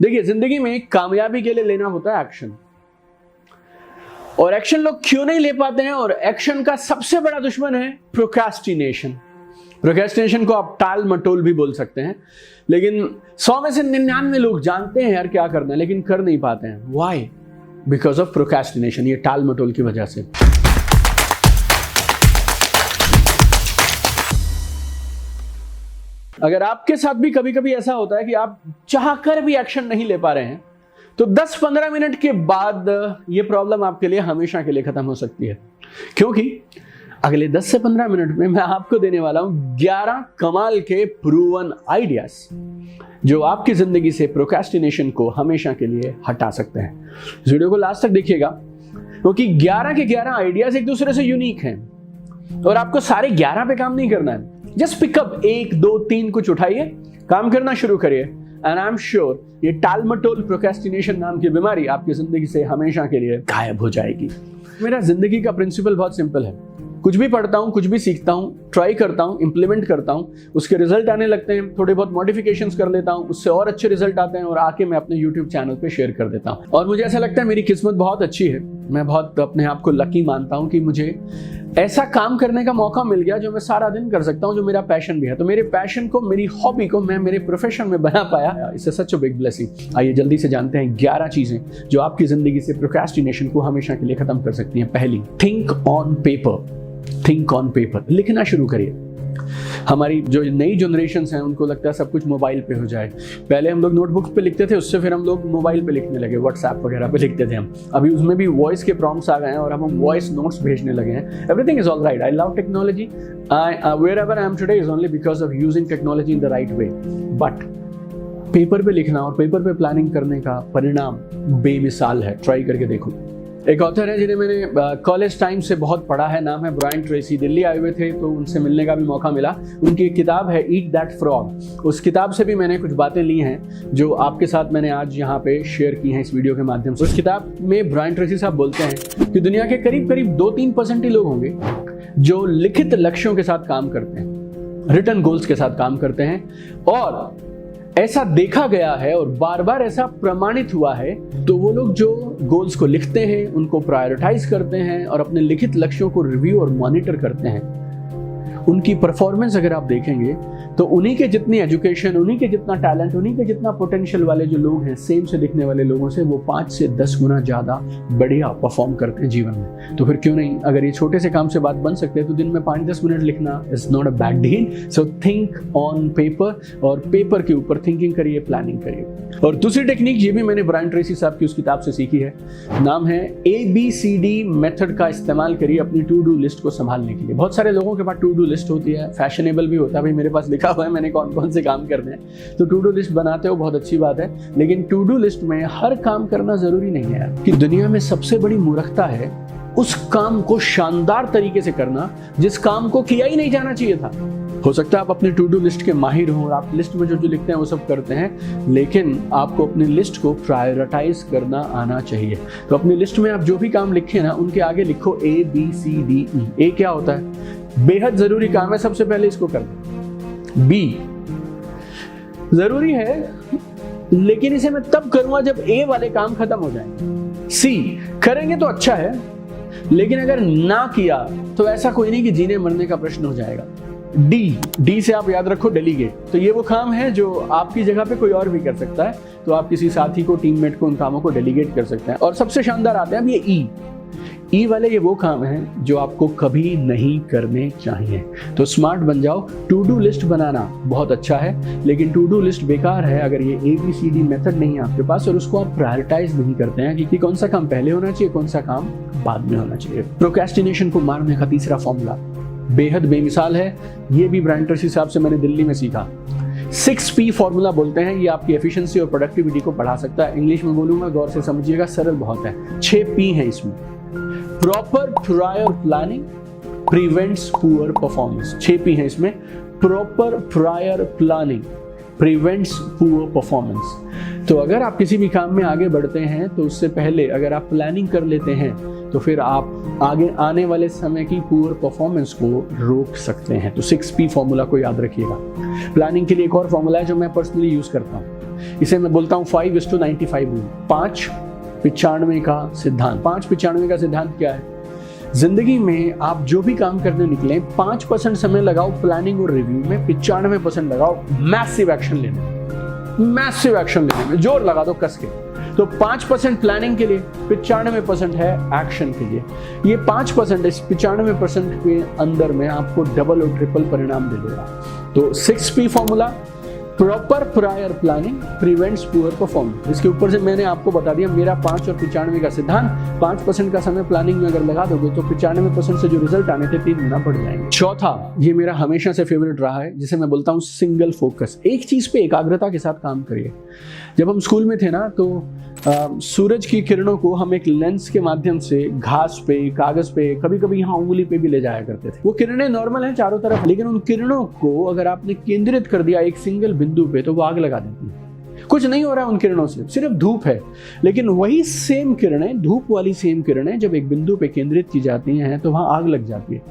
देखिए, जिंदगी में कामयाबी के लिए लेना होता है एक्शन, और एक्शन लोग क्यों नहीं ले पाते हैं? और एक्शन का सबसे बड़ा दुश्मन है प्रोक्रास्टिनेशन। प्रोक्रास्टिनेशन को आप टाल मटोल भी बोल सकते हैं, लेकिन 100 में से 99 लोग जानते हैं यार क्या करना है, लेकिन कर नहीं पाते हैं। व्हाई? बिकॉज ऑफ प्रोक्रास्टिनेशन, ये टाल मटोल की वजह से। अगर आपके साथ भी कभी कभी ऐसा होता है कि आप चाहकर भी एक्शन नहीं ले पा रहे हैं, तो 10-15 मिनट के बाद ये प्रॉब्लम आपके लिए हमेशा के लिए खत्म हो सकती है। क्योंकि अगले 10 से 15 मिनट में मैं आपको देने वाला हूं 11 कमाल के प्रूवन आइडियाज जो आपकी जिंदगी से प्रोक्रेस्टिनेशन को हमेशा के लिए हटा सकते हैं। इस वीडियो को लास्ट तक देखिएगा, क्योंकि 11 के 11 आइडियाज एक दूसरे से यूनिक हैं और आपको सारे 11 पे काम नहीं करना है। जस्ट पिकअप 1, 2, 3 कुछ उठाइए, काम करना शुरू करिए, एंड आई एम श्योर ये टालमटोल प्रोक्रेस्टिनेशन नाम की बीमारी आपकी जिंदगी से हमेशा के लिए गायब हो जाएगी। मेरा जिंदगी का प्रिंसिपल बहुत सिंपल है। कुछ भी पढ़ता हूं, कुछ भी सीखता हूं, ट्राई करता हूं, इंप्लीमेंट करता हूं, उसके रिजल्ट आने लगते हैं, थोड़े बहुत मॉडिफिकेशंस कर लेता हूं, उससे और अच्छे रिजल्ट आते हैं और आके मैं अपने यूट्यूब चैनल पे शेयर कर देता हूं। और मुझे ऐसा लगता है मेरी किस्मत बहुत अच्छी है, मैं बहुत अपने आप को लकी मानता हूं कि मुझे ऐसा काम करने का मौका मिल गया जो मैं सारा दिन कर सकता हूं, जो मेरा पैशन भी है। तो मेरे पैशन को, मेरी हॉबी को मैं मेरे प्रोफेशन में बना पाया, इससे सच बिग ब्लेसिंग। आइए जल्दी से जानते हैं 11 चीजें जो आपकी जिंदगी से प्रोक्रेस्टिनेशन को हमेशा के लिए खत्म कर सकती हैं। पहली, think on paper. Think on paper, लिखना शुरू करिए। हमारी जो नई जनरेशन हैं उनको लगता है सब कुछ मोबाइल पे हो जाए। पहले हम लोग नोटबुक पे लिखते थे, उससे फिर हम लोग मोबाइल पे लिखने लगे, व्हाट्सएप वगैरह पे लिखते थे हम। अभी उसमें भी वॉइस के प्रॉम्प्ट्स आ गए हैं और अब हम वॉइस नोट्स भेजने लगे हैं। Everything is all right. I love technology. Wherever I am today is only because of using technology in the right way. But paper पे लिखना और पेपर पे प्लानिंग करने का परिणाम बेमिसाल है। ट्राई करके देखो। एक ऑथर है जिन्हें मैंने कॉलेज टाइम से बहुत पढ़ा है, नाम है ब्रायन ट्रेसी। दिल्ली आए हुए थे तो उनसे मिलने का भी मौका मिला। उनकी एक किताब है ईट दैट फ्रॉग। उस किताब से भी मैंने कुछ बातें ली हैं जो आपके साथ मैंने आज यहाँ पे शेयर की हैं इस वीडियो के माध्यम से। उस किताब में ब्रायन ट्रेसी साहब बोलते हैं कि दुनिया के करीब करीब 2-3% ही लोग होंगे जो लिखित लक्ष्यों के साथ काम करते हैं, रिटन गोल्स के साथ काम करते हैं। और ऐसा देखा गया है और बार बार ऐसा प्रमाणित हुआ है, तो वो लोग जो गोल्स को लिखते हैं, उनको प्रायोरिटाइज करते हैं और अपने लिखित लक्ष्यों को रिव्यू और मॉनिटर करते हैं, उनकी परफॉर्मेंस अगर आप देखेंगे तो उन्हीं के जितनी एजुकेशन, उन्हीं के जितना टैलेंट, उन्हीं के जितना पोटेंशियल वाले जो लोग हैं, सेम से दिखने वाले लोगों से वो 5 से 10 गुना ज्यादा बढ़िया परफॉर्म करते हैं जीवन में। तो फिर क्यों नहीं, अगर ये छोटे से काम से बात बन सकते हैं तो दिन में 5-10 मिनट लिखना is not a bad deal. So think on paper, और पेपर के ऊपर थिंकिंग करिए, प्लानिंग करिए। और दूसरी टेक्निक, ये भी मैंने ब्रायन ट्रेसी साहब की उस किताब से सीखी है, नाम है ABCD मेथड का इस्तेमाल करिए अपनी टू डू लिस्ट को संभालने के लिए। बहुत सारे लोगों के पास टू डू लिस्ट होती है, फैशनेबल भी होता है, भाई मेरे पास लिखा हुआ है मैंने कौन कौन से काम करने हैं, तो टू डू लिस्ट बनाते हो, बहुत अच्छी बात है। लेकिन टू डू लिस्ट में हर काम करना जरूरी नहीं है। कि दुनिया में सबसे बड़ी मूर्खता है उस काम को शानदार तरीके से करना जिस काम को किया ही नहीं जाना चाहिए था। हो सकता है आप अपने टू डू लिस्ट के माहिर हो और आप लिस्ट में जो जो लिखते हैं वो सब करते हैं, लेकिन आपको अपनी लिस्ट को प्रायोरिटाइज करना आना चाहिए। तो अपनी लिस्ट में आप जो भी काम लिखे ना, उनके आगे लिखो ABCDE। A क्या होता है? बेहद जरूरी काम है, सबसे पहले इसको करना। B जरूरी है लेकिन इसे मैं तब करूंगा जब A वाले काम खत्म हो जाएंगे। C करेंगे तो अच्छा है, लेकिन अगर ना किया तो ऐसा कोई नहीं कि जीने मरने का प्रश्न हो जाएगा। D से आप याद रखो डेलीगेट। तो ये वो काम है जो आपकी जगह पे कोई और भी कर सकता है, तो आप किसी साथी को, टीममेट को उन कामों को डेलीगेट कर सकते हैं। और सबसे शानदार आते हैं अब ये E वाले, ये वो काम हैं जो आपको कभी नहीं करने चाहिए। तो स्मार्ट बन जाओ। टू डू लिस्ट बनाना बहुत अच्छा है, लेकिन टू डू लिस्ट बेकार है अगर ये ABCD मेथड नहीं है आपके पास और उसको आप प्रायोरिटाइज नहीं करते हैं कि कौन सा काम पहले होना चाहिए, कौन सा काम बाद में होना चाहिए। प्रोक्रेस्टिनेशन को मारने का तीसरा फॉर्मूला बेहद बेमिसाल है। ये भी ब्रायन ट्रेसी साहब से मैंने दिल्ली में सीखा। 6P फॉर्मूला बोलते हैं। ये आपकी एफिशिएंसी और प्रोडक्टिविटी को बढ़ा सकता है। इंग्लिश में बोलूंगा, गौर से समझिएगा, सरल बहुत है। 6P है इसमें। Proper prior planning prevents poor performance. 6P है इसमें। Proper prior planning prevents poor performance. तो अगर आप किसी भी काम में आगे बढ़ते हैं तो उससे पहले अगर आप प्लानिंग कर लेते हैं तो फिर आप आगे आने वाले समय की पुअर परफॉर्मेंस को रोक सकते हैं। तो 6P फॉर्मूला को याद रखिएगा। प्लानिंग के लिए एक और फॉर्मूला है जो मैं पर्सनली यूज करता हूँ। इसे मैं बोलता हूँ 5:95 रूल, 5-95 का सिद्धांत। 5-95 का सिद्धांत क्या है? जिंदगी में आप जो भी काम करने निकले 5% समय लगाओ प्लानिंग और रिव्यू में, 95% लगाओ मैसिव एक्शन लेने में, जोर लगा दो कस के। तो 5% प्लानिंग के लिए, 95% है एक्शन के लिए। ये 5% इस 95% के अंदर में आपको डबल और ट्रिपल परिणाम दे देगा। तो 6P formula, proper prior planning prevents poor performance. इसके ऊपर से मैंने आपको बता दिया मेरा 5 और 95 का सिद्धांत। 5% का समय प्लानिंग में अगर लगा दोगे तो 95% से जो रिजल्ट आने थे 3 गुना बढ़ जाएंगे। चौथा, ये मेरा हमेशा से फेवरेट रहा है, जिसे मैं बोलता हूँ सिंगल फोकस। एक चीज पे एकाग्रता के साथ काम करिए। जब हम स्कूल में थे ना, तो सूरज की किरणों को हम एक लेंस के माध्यम से घास पे, कागज पे, कभी कभी यहाँ उंगली पे भी ले जाया करते थे। वो किरणें नॉर्मल हैं चारों तरफ, लेकिन उन किरणों को अगर आपने केंद्रित कर दिया एक सिंगल बिंदु पे तो वो आग लगा देती है। कुछ नहीं हो रहा है उन किरणों से, सिर्फ धूप है। लेकिन वही सेम किरणें, धूप वाली सेम किरणें जब एक बिंदु पे केंद्रित की जाती हैं तो वहां आग लग जाती है।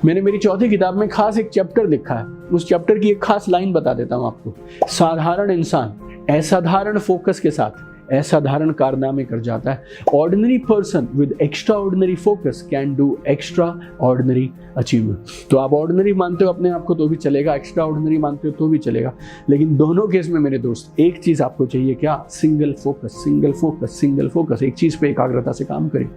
मैंने मेरी चौथी किताब में खास एक चैप्टर लिखा है, उस चैप्टर की एक खास लाइन बता देता हूं आपको। साधारण इंसान असाधारण फोकस के साथ असाधारण कारनामे कर जाता है। Ordinary person with extra ordinary focus can do extra ordinary achievement. तो आप ऑर्डिनरी मानते हो अपने आप को तो भी चलेगा, एक्स्ट्रा ऑर्डिनरी मानते हो तो भी चलेगा, लेकिन दोनों केस में मेरे दोस्त एक चीज आपको चाहिए, क्या? Single focus, single focus, single focus. एक चीज पे एकाग्रता से काम करें।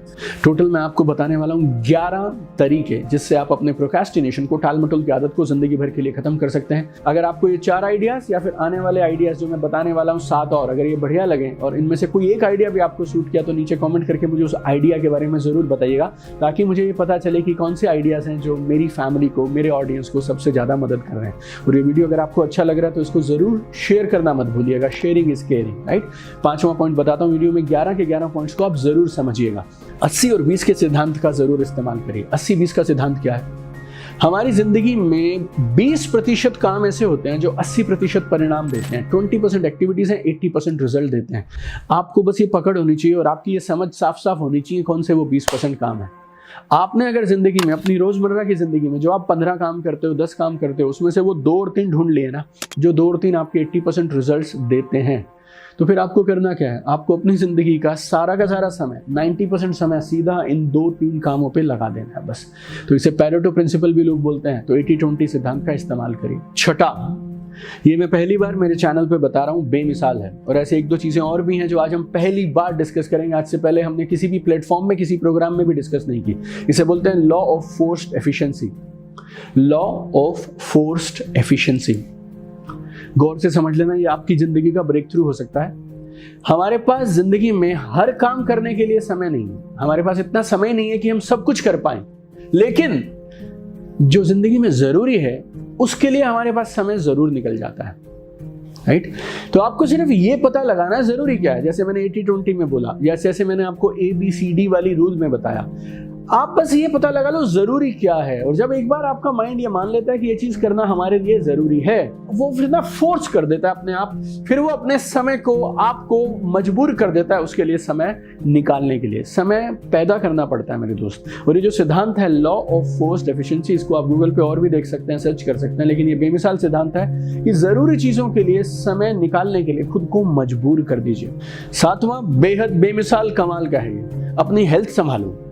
टोटल मैं आपको बताने वाला हूँ 11 तरीके जिससे आप अपने प्रोक्रेस्टिनेशन को, टाल मटोल की आदत को जिंदगी भर के लिए खत्म कर सकते हैं। अगर आपको ये 4 आइडियाज या फिर आने वाले आइडियाज जो मैं बताने वाला हूँ 7 और, अगर ये बढ़िया लगे और इनमें से कोई एक आइडिया भी आपको सूट किया तो नीचे कमेंट करके मुझे उस आइडिया के बारे में जरूर बताइएगा, ताकि मुझे ये पता चले कि कौन से आइडियाज हैं जो मेरी फैमिली को, मेरे ऑडियंस को सबसे ज्यादा मदद कर रहे हैं। और ये वीडियो अगर आपको अच्छा लग रहा है तो इसको जरूर शेयर करना मत भूलिएगा। Sharing is caring, right? 5वां पॉइंट बताता हूं वीडियो में, 11 के 11 पॉइंट्स को आप जरूर समझिएगा। 80 और 20 के सिद्धांत का जरूर इस्तेमाल करिए। 80-20 का सिद्धांत क्या है? हमारी जिंदगी में 20% काम ऐसे होते हैं जो 80% परिणाम देते हैं। 20% एक्टिविटीज हैं, 80% रिजल्ट देते हैं। आपको बस ये पकड़ होनी चाहिए और आपकी ये समझ साफ साफ होनी चाहिए कौन से वो 20% काम है। आपने अगर जिंदगी में, अपनी रोजमर्रा की जिंदगी में जो आप 15 काम करते हो, 10 काम करते हो, उसमें से वो 2 और 3 ढूंढ लिए ना, जो 2 और 3 आपके 80% रिजल्ट देते हैं, तो फिर आपको करना क्या है? आपको अपनी जिंदगी का सारा समय, 90% समय सीधा इन 2-3 कामों पे लगा देना है बस। तो इसे पैरेटो प्रिंसिपल भी लोग बोलते हैं। तो 80-20 सिद्धांत का इस्तेमाल करिए। छठा, ये मैं पहली बार मेरे चैनल पे बता रहा हूँ, बेमिसाल है। और ऐसे 1-2 चीजें और भी हैं जो आज हम पहली बार डिस्कस करेंगे। आज से पहले हमने किसी भी प्लेटफॉर्म में, किसी प्रोग्राम में भी डिस्कस नहीं की। इसे बोलते हैं law of forced efficiency. Law of forced efficiency, गौर से समझ लेना, ये आपकी जिंदगी का ब्रेक थ्रू हो सकता है। हमारे पास जिंदगी में हर काम करने के लिए समय नहीं है। हमारे पास इतना समय नहीं है कि हम सब कुछ कर पाएं, लेकिन जो जिंदगी में जरूरी है उसके लिए हमारे पास समय जरूर निकल जाता है, राइट? तो आपको सिर्फ ये पता लगाना जरूरी क्या है। जैसे मैंने 80-20 में बोला, या जैसे मैंने आपको ABCD वाली रूल में बताया, आप बस ये पता लगा लो जरूरी क्या है। और जब एक बार आपका माइंड ये मान लेता है कि ये चीज करना हमारे लिए जरूरी है, वो फिर ना फोर्स कर देता है अपने आप, फिर वो अपने समय को आपको मजबूर कर देता है उसके लिए समय निकालने के लिए। समय पैदा करना पड़ता है मेरे दोस्त। और ये जो सिद्धांत है लॉ ऑफ फोर्स्ड एफिशिएंसी, इसको आप गूगल पे और भी देख सकते हैं, सर्च कर सकते हैं, लेकिन ये बेमिसाल सिद्धांत है कि जरूरी चीजों के लिए समय निकालने के लिए खुद को मजबूर कर दीजिए। 7वां बेहद बेमिसाल कमाल का है, अपनी हेल्थ संभालो।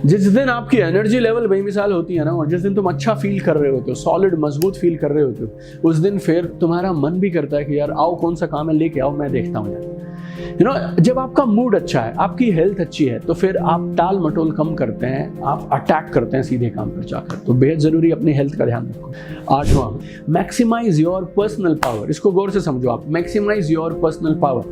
जिस दिन आपकी एनर्जी लेवल बेमिसाल होती है ना, और जिस दिन तुम अच्छा फील कर रहे होते हो, सॉलिड मजबूत फील कर रहे होते हो, उस दिन फिर तुम्हारा मन भी करता है कि यार आओ, कौन सा काम है लेके आओ, मैं देखता हूँ यार। जब आपका मूड अच्छा है, आपकी हेल्थ अच्छी है, तो फिर आप टाल मटोल कम करते हैं, आप अटैक करते हैं सीधे काम पर जाकर। तो बेहद जरूरी अपनी हेल्थ का ध्यान रखो। 8वां, मैक्सिमाइज योर पर्सनल पावर। इसको गौर से समझो आप, मैक्सिमाइज योर पर्सनल पावर।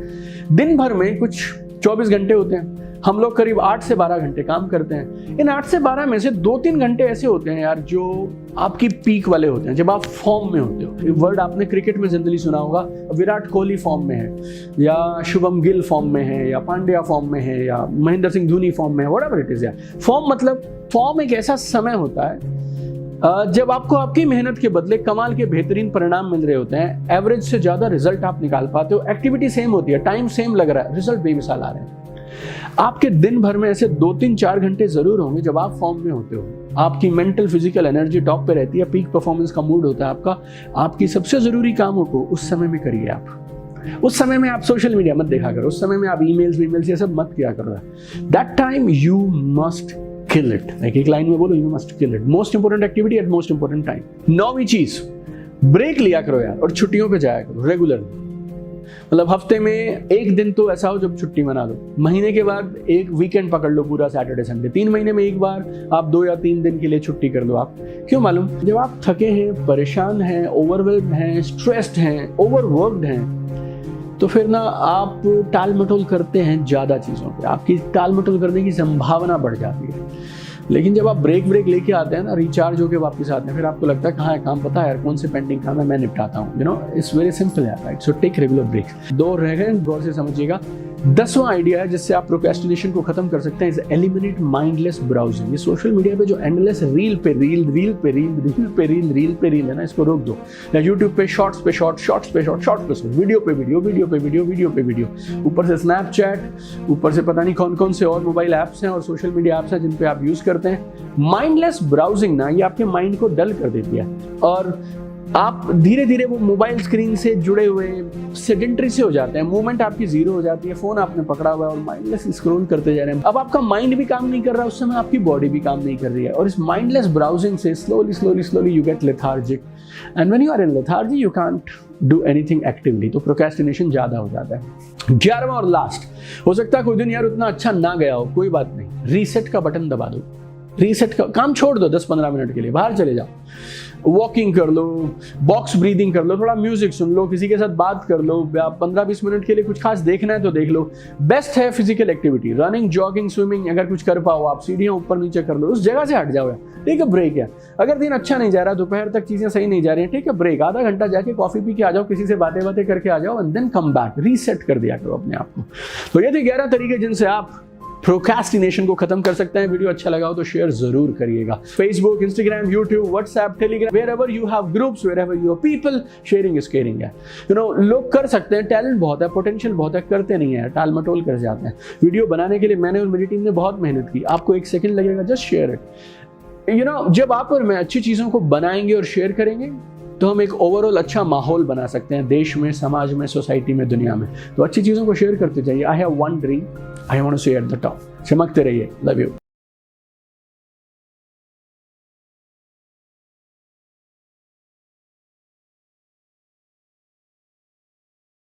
दिन भर में कुछ 24 घंटे होते हैं, हम लोग करीब 8 से 12 घंटे काम करते हैं। इन 8 से 12 में से 2-3 घंटे ऐसे होते हैं यार जो आपकी पीक वाले होते हैं, जब आप फॉर्म में होते हो। ये वर्ड आपने क्रिकेट में जनरली सुना होगा, विराट कोहली फॉर्म में है, या शुभम गिल फॉर्म में है, या पांड्या फॉर्म में है, या महेंद्र सिंह धोनी फॉर्म में है, व्हाटएवर इट इज। फॉर्म मतलब, फॉर्म एक ऐसा समय होता है जब आपको आपकी मेहनत के बदले कमाल के बेहतरीन परिणाम मिल रहे होते हैं। एवरेज से ज्यादा रिजल्ट आप निकाल पाते हो, एक्टिविटी सेम होती है, टाइम सेम लग रहा है, रिजल्ट बेमिसाल आ रहे हैं। आपके दिन भर में ऐसे 2-3-4 घंटे जरूर होंगे जब आप फॉर्म में होते हो, आपकी मेंटल फिजिकल एनर्जी टॉप पे रहती है, पीक परफॉर्मेंस का मूड होता है आपका। आपकी सबसे जरूरी कामों को उस समय में करिए आप। उस समय में आप सोशल मीडिया मत देखा करो, उस समय में आप ईमेल्स ये सब मत किया करो। That time you must kill it. एक लाइन में बोलो, you must kill it. Most important activity at most important time. 9वीं चीज, ब्रेक लिया करो यार, और छुट्टियों पे जाया करो रेगुलरली। मतलब हफ्ते में एक दिन तो ऐसा हो जब छुट्टी मना दो, महीने के बाद एक वीकेंड पकड़ लो पूरा सैटरडे संडे, 3 महीने में एक बार आप 2 या 3 दिन के लिए छुट्टी कर लो। आप क्यों मालूम, जब आप थके हैं, परेशान हैं, ओवरवेल्म्ड हैं, स्ट्रेस्ड हैं, ओवरवर्क्ड हैं, तो फिर ना आप टाल मटोल करते हैं ज़्यादा चीज़ों पे, आपकी टाल मटोल करने की संभावना बढ़ जाती है। लेकिन जब आप ब्रेक लेके आते हैं ना, रिचार्ज होकर वापस आते हैं, फिर आपको लगता है कहाँ है काम, पता है यार कौन से पेंडिंग काम है, मैं निपटाता हूँ। You know, it's very simple है, right? So take regular breaks. 2 रह गए, गौर से समझिएगा। 10वां आइडिया है जिससे आप प्रोक्रेस्टिनेशन को खत्म कर सकते हैं, इज एलिमिनेट माइंडलेस ब्राउजिंग। ये सोशल मीडिया पे जो एंडलेस रील पे रील है ना, इसको रोक दो। या यूट्यूब पे शॉर्ट्स पे शॉर्ट, वीडियो पे वीडियो, ऊपर से स्नैपचैट, ऊपर से पता नहीं कौन कौन से और मोबाइल ऐप्स हैं और सोशल मीडिया ऐप्स हैं जिन पे आप यूज करते हैं। माइंडलेस ब्राउजिंग ना, ये आपके माइंड को डल कर देती है और आप धीरे धीरे वो मोबाइल स्क्रीन से जुड़े हुए सेडेंटरी से हो जाते हैं। मूवमेंट आपकी जीरो हो जाती है, फोन आपने पकड़ा हुआ है और माइंडलेस स्क्रॉल करते जा रहे हैं। अब आपका माइंड भी काम नहीं कर रहा, उस समय आपकी बॉडी भी काम नहीं कर रही है। और इस माइंडलेस ब्राउजिंग से slowly you get lethargic, and when you are in lethargy you can't do anything actively, तो प्रोक्रेस्टिनेशन ज्यादा हो जाता है। 11वां और लास्ट, हो सकता है कोई दिन यार उतना अच्छा ना गया हो, कोई बात नहीं, रीसेट का बटन दबा दो। रीसेट का काम छोड़ दो, 10-15 मिनट के लिए बाहर चले जाओ, वॉकिंग कर लो, बॉक्स ब्रीदिंग कर लो, थोड़ा म्यूजिक सुन लो, किसी के साथ बात कर लो, 15-20 मिनट के लिए कुछ खास देखना है तो देख लो। बेस्ट है physical activity, running, jogging, swimming, अगर कुछ कर पाओ आप, सीढ़ियां ऊपर नीचे कर लो, उस जगह से हट जाओ यार, ठीक है, ब्रेक है। अगर दिन अच्छा नहीं जा रहा, दोपहर तक चीजें सही नहीं जा रही हैं, ठीक है, ब्रेक, आधा घंटा जाके कॉफी पी के आ जाओ, किसी से बातें करके आ जाओ, and then come back, reset कर दिया करो अपने आप को। तो ये थे 11 तरीके जिनसे आप प्रोक्रेस्टिनेशन को खत्म कर सकते हैं। वीडियो अच्छा लगा हो तो शेयर जरूर करिएगा। Facebook, Instagram, YouTube, WhatsApp, Telegram, wherever you have groups, wherever you are people, sharing is caring है। यू नो, लोग कर सकते हैं, टैलेंट बहुत है, पोटेंशियल बहुत है, करते नहीं है, टाल मटोल कर जाते हैं। वीडियो बनाने के लिए मैंने और मेरी टीम ने बहुत मेहनत की, आपको 1 सेकंड लगेगा, just share it. You know, जब आप और मैं अच्छी चीजों को बनाएंगे और शेयर करेंगे तो हम एक ओवरऑल अच्छा माहौल बना सकते हैं देश में, समाज में, सोसाइटी में, दुनिया में। तो अच्छी चीज़ों को शेयर करते जाइए। I have one dream, I want to say at the top. चमकते रहिए, लव यू।